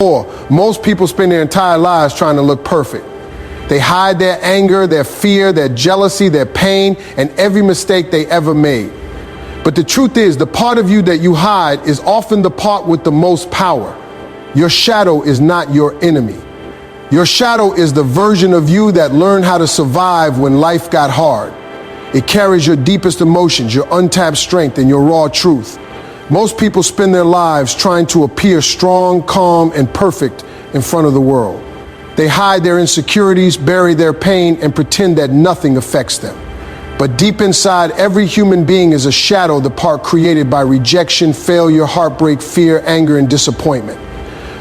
Or most people spend their entire lives trying to look perfect. They hide their anger, their fear, their jealousy, their pain, and every mistake they ever made. But the truth is, the part of you that you hide is often the part with the most power. Your shadow is not your enemy. Your shadow is the version of you that learned how to survive when life got hard. It carries your deepest emotions, your untapped strength, and your raw truth. Most people spend their lives trying to appear strong, calm, and perfect in front of the world. They hide their insecurities, bury their pain, and pretend that nothing affects them. But deep inside, every human being is a shadow, the part created by rejection, failure, heartbreak, fear, anger, and disappointment.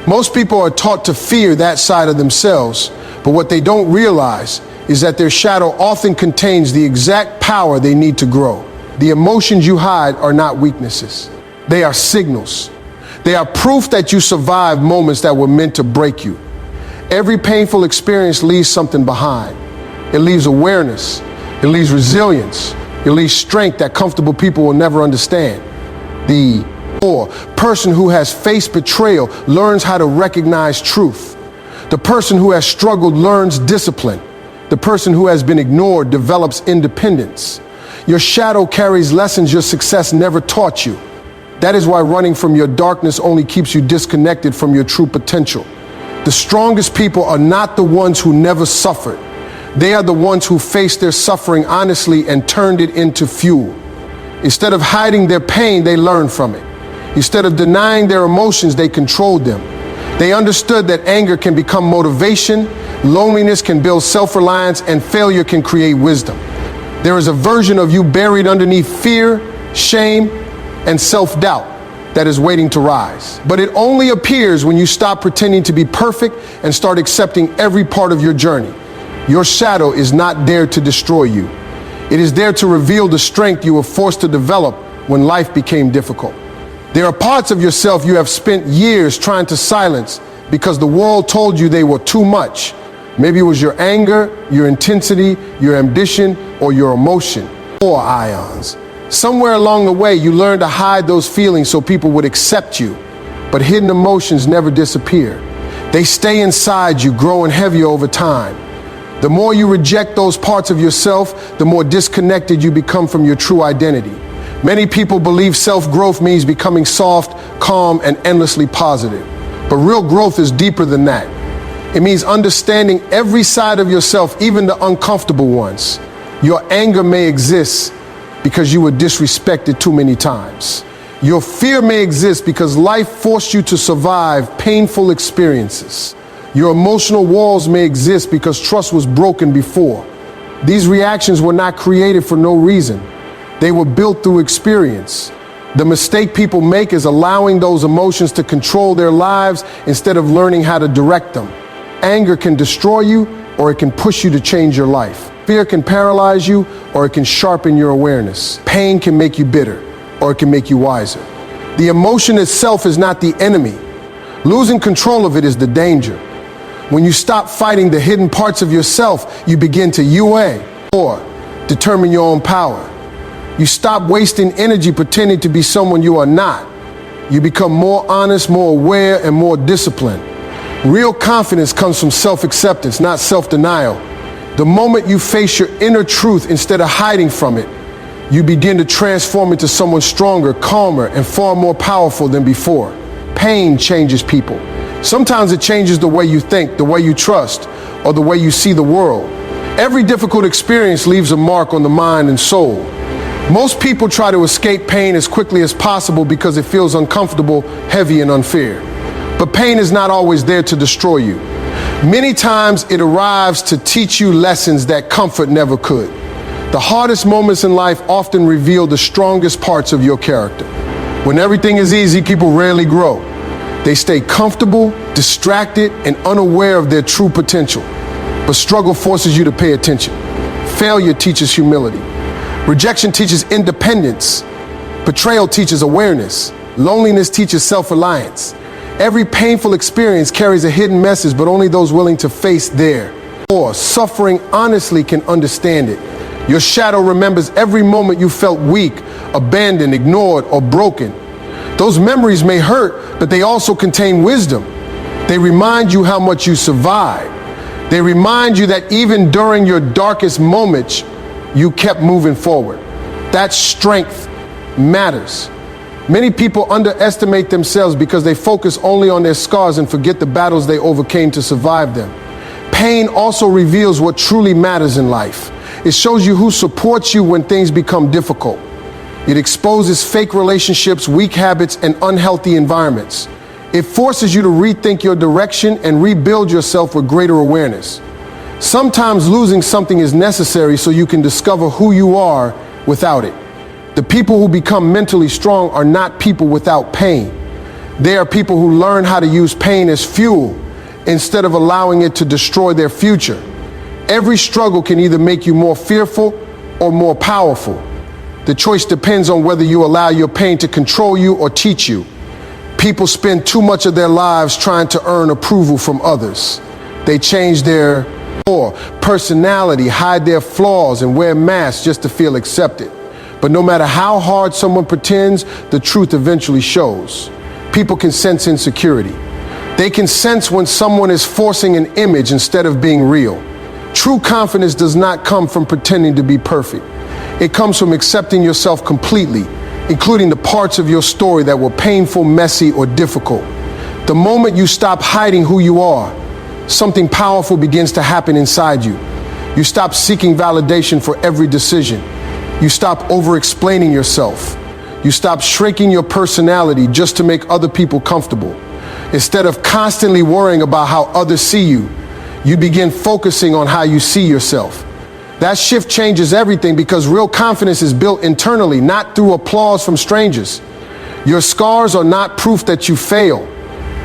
Most people are taught to fear that side of themselves, but what they don't realize is that their shadow often contains the exact power they need to grow. The emotions you hide are not weaknesses. They are signals. They are proof that you survived moments that were meant to break you. Every painful experience leaves something behind. It leaves awareness. It leaves resilience. It leaves strength that comfortable people will never understand. The person who has faced betrayal learns how to recognize truth. The person who has struggled learns discipline. The person who has been ignored develops independence. Your shadow carries lessons your success never taught you. That is why running from your darkness only keeps you disconnected from your true potential. The strongest people are not the ones who never suffered. They are the ones who faced their suffering honestly and turned it into fuel. Instead of hiding their pain, they learned from it. Instead of denying their emotions, they controlled them. They understood that anger can become motivation, loneliness can build self-reliance, and failure can create wisdom. There is a version of you buried underneath fear, shame, and self-doubt that is waiting to rise. But it only appears when you stop pretending to be perfect and start accepting every part of your journey. Your shadow is not there to destroy you. It is there to reveal the strength you were forced to develop when life became difficult. There are parts of yourself you have spent years trying to silence because the world told you they were too much. Maybe it was your anger, your intensity, your ambition, or your emotion, or ions. Somewhere along the way, you learned to hide those feelings so people would accept you. But hidden emotions never disappear. They stay inside you, growing heavier over time. The more you reject those parts of yourself, the more disconnected you become from your true identity. Many people believe self-growth means becoming soft, calm, and endlessly positive. But real growth is deeper than that. It means understanding every side of yourself, even the uncomfortable ones. Your anger may exist because you were disrespected too many times. Your fear may exist because life forced you to survive painful experiences. Your emotional walls may exist because trust was broken before. These reactions were not created for no reason. They were built through experience. The mistake people make is allowing those emotions to control their lives instead of learning how to direct them. Anger can destroy you, or it can push you to change your life. Fear can paralyze you, or it can sharpen your awareness. Pain can make you bitter, or it can make you wiser. The emotion itself is not the enemy. Losing control of it is the danger. When you stop fighting the hidden parts of yourself, you begin to or determine your own power. You stop wasting energy pretending to be someone you are not. You become more honest, more aware, and more disciplined. Real confidence comes from self-acceptance, not self-denial. The moment you face your inner truth instead of hiding from it, you begin to transform into someone stronger, calmer, and far more powerful than before. Pain changes people. Sometimes it changes the way you think, the way you trust, or the way you see the world. Every difficult experience leaves a mark on the mind and soul. Most people try to escape pain as quickly as possible because it feels uncomfortable, heavy, and unfair. But pain is not always there to destroy you. Many times it arrives to teach you lessons that comfort never could. The hardest moments in life often reveal the strongest parts of your character. When everything is easy, people rarely grow. They stay comfortable, distracted, and unaware of their true potential. But struggle forces you to pay attention. Failure teaches humility. Rejection teaches independence. Betrayal teaches awareness. Loneliness teaches self-reliance. Every painful experience carries a hidden message, but only those willing to face suffering honestly can understand it. Your shadow remembers every moment you felt weak, abandoned, ignored, or broken. Those memories may hurt, but they also contain wisdom. They remind you how much you survived. They remind you that even during your darkest moments, you kept moving forward. That strength matters. Many people underestimate themselves because they focus only on their scars and forget the battles they overcame to survive them. Pain also reveals what truly matters in life. It shows you who supports you when things become difficult. It exposes fake relationships, weak habits, and unhealthy environments. It forces you to rethink your direction and rebuild yourself with greater awareness. Sometimes losing something is necessary so you can discover who you are without it. The people who become mentally strong are not people without pain. They are people who learn how to use pain as fuel instead of allowing it to destroy their future. Every struggle can either make you more fearful or more powerful. The choice depends on whether you allow your pain to control you or teach you. People spend too much of their lives trying to earn approval from others. They change their personality, hide their flaws, and wear masks just to feel accepted. But no matter how hard someone pretends, the truth eventually shows. People can sense insecurity. They can sense when someone is forcing an image instead of being real. True confidence does not come from pretending to be perfect. It comes from accepting yourself completely, including the parts of your story that were painful, messy, or difficult. The moment you stop hiding who you are, something powerful begins to happen inside you. You stop seeking validation for every decision. You stop over-explaining yourself. You stop shrinking your personality just to make other people comfortable. Instead of constantly worrying about how others see you, you begin focusing on how you see yourself. That shift changes everything because real confidence is built internally, not through applause from strangers. Your scars are not proof that you failed.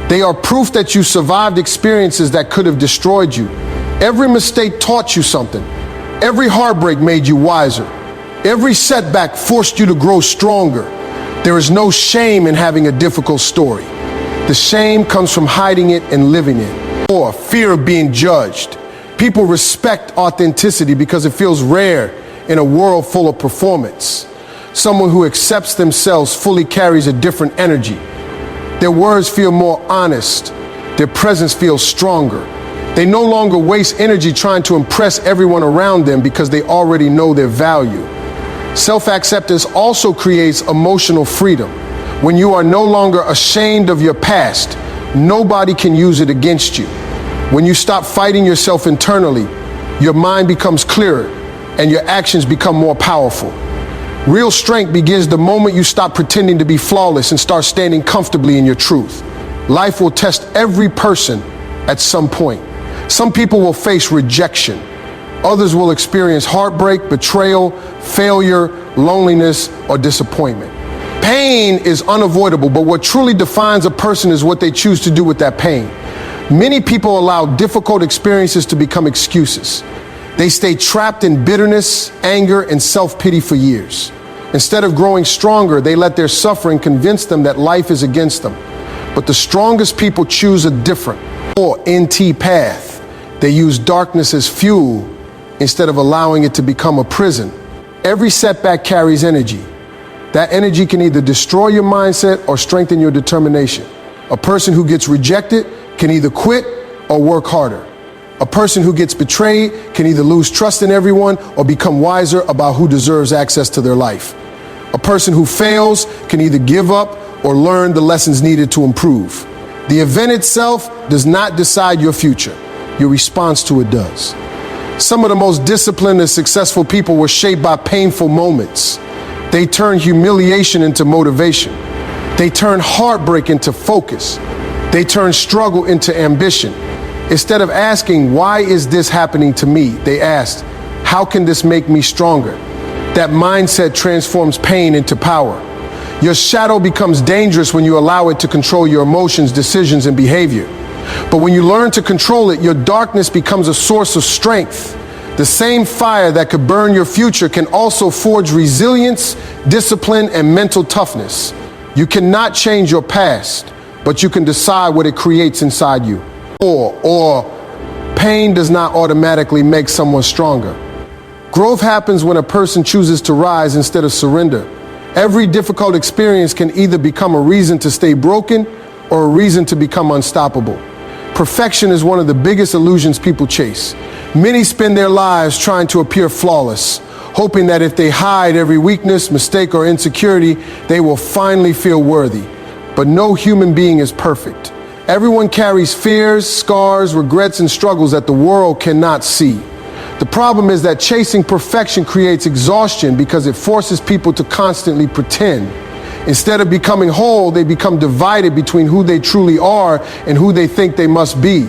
They are proof that you survived experiences that could have destroyed you. Every mistake taught you something. Every heartbreak made you wiser. Every setback forced you to grow stronger. There is no shame in having a difficult story. The shame comes from hiding it and living it. Or fear of being judged. People respect authenticity because it feels rare in a world full of performance. Someone who accepts themselves fully carries a different energy. Their words feel more honest. Their presence feels stronger. They no longer waste energy trying to impress everyone around them because they already know their value. Self-acceptance also creates emotional freedom. When you are no longer ashamed of your past, nobody can use it against you. When you stop fighting yourself internally, your mind becomes clearer and your actions become more powerful. Real strength begins the moment you stop pretending to be flawless and start standing comfortably in your truth. Life will test every person at some point. Some people will face rejection. Others will experience heartbreak, betrayal, failure, loneliness, or disappointment. Pain is unavoidable, but what truly defines a person is what they choose to do with that pain. Many people allow difficult experiences to become excuses. They stay trapped in bitterness, anger, and self-pity for years. Instead of growing stronger, they let their suffering convince them that life is against them. But the strongest people choose a different, or NT path. They use darkness as fuel instead of allowing it to become a prison. Every setback carries energy. That energy can either destroy your mindset or strengthen your determination. A person who gets rejected can either quit or work harder. A person who gets betrayed can either lose trust in everyone or become wiser about who deserves access to their life. A person who fails can either give up or learn the lessons needed to improve. The event itself does not decide your future. Your response to it does. Some of the most disciplined and successful people were shaped by painful moments. They turned humiliation into motivation. They turned heartbreak into focus. They turned struggle into ambition. Instead of asking, why is this happening to me? They asked, how can this make me stronger? That mindset transforms pain into power. Your shadow becomes dangerous when you allow it to control your emotions, decisions, and behavior. But when you learn to control it, your darkness becomes a source of strength. The same fire that could burn your future can also forge resilience, discipline, and mental toughness. You cannot change your past, but you can decide what it creates inside you. Or pain does not automatically make someone stronger. Growth happens when a person chooses to rise instead of surrender. Every difficult experience can either become a reason to stay broken or a reason to become unstoppable. Perfection is one of the biggest illusions people chase. Many spend their lives trying to appear flawless, hoping that if they hide every weakness, mistake, or insecurity, they will finally feel worthy. But no human being is perfect. Everyone carries fears, scars, regrets, and struggles that the world cannot see. The problem is that chasing perfection creates exhaustion because it forces people to constantly pretend. Instead of becoming whole, they become divided between who they truly are and who they think they must be.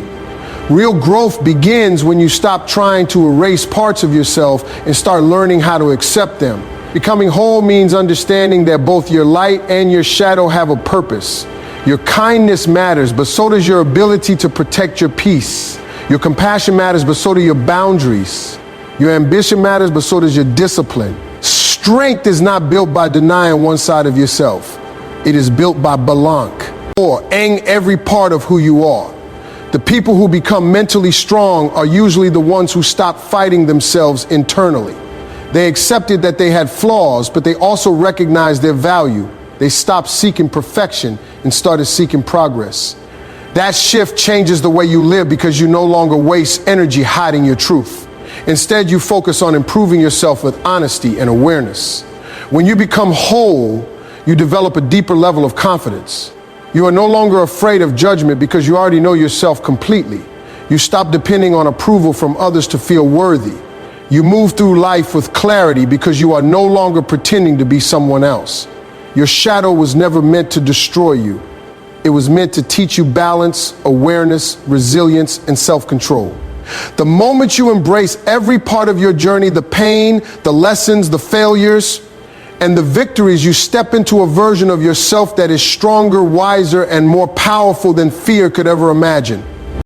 Real growth begins when you stop trying to erase parts of yourself and start learning how to accept them. Becoming whole means understanding that both your light and your shadow have a purpose. Your kindness matters, but so does your ability to protect your peace. Your compassion matters, but so do your boundaries. Your ambition matters, but so does your discipline. Strength is not built by denying one side of yourself. It is built by belong, or owning every part of who you are. The people who become mentally strong are usually the ones who stop fighting themselves internally. They accepted that they had flaws, but they also recognized their value. They stopped seeking perfection and started seeking progress. That shift changes the way you live because you no longer waste energy hiding your truth. Instead, you focus on improving yourself with honesty and awareness. When you become whole, you develop a deeper level of confidence. You are no longer afraid of judgment because you already know yourself completely. You stop depending on approval from others to feel worthy. You move through life with clarity because you are no longer pretending to be someone else. Your shadow was never meant to destroy you. It was meant to teach you balance, awareness, resilience, and self-control. The moment you embrace every part of your journey, the pain, the lessons, the failures, and the victories, you step into a version of yourself that is stronger, wiser, and more powerful than fear could ever imagine.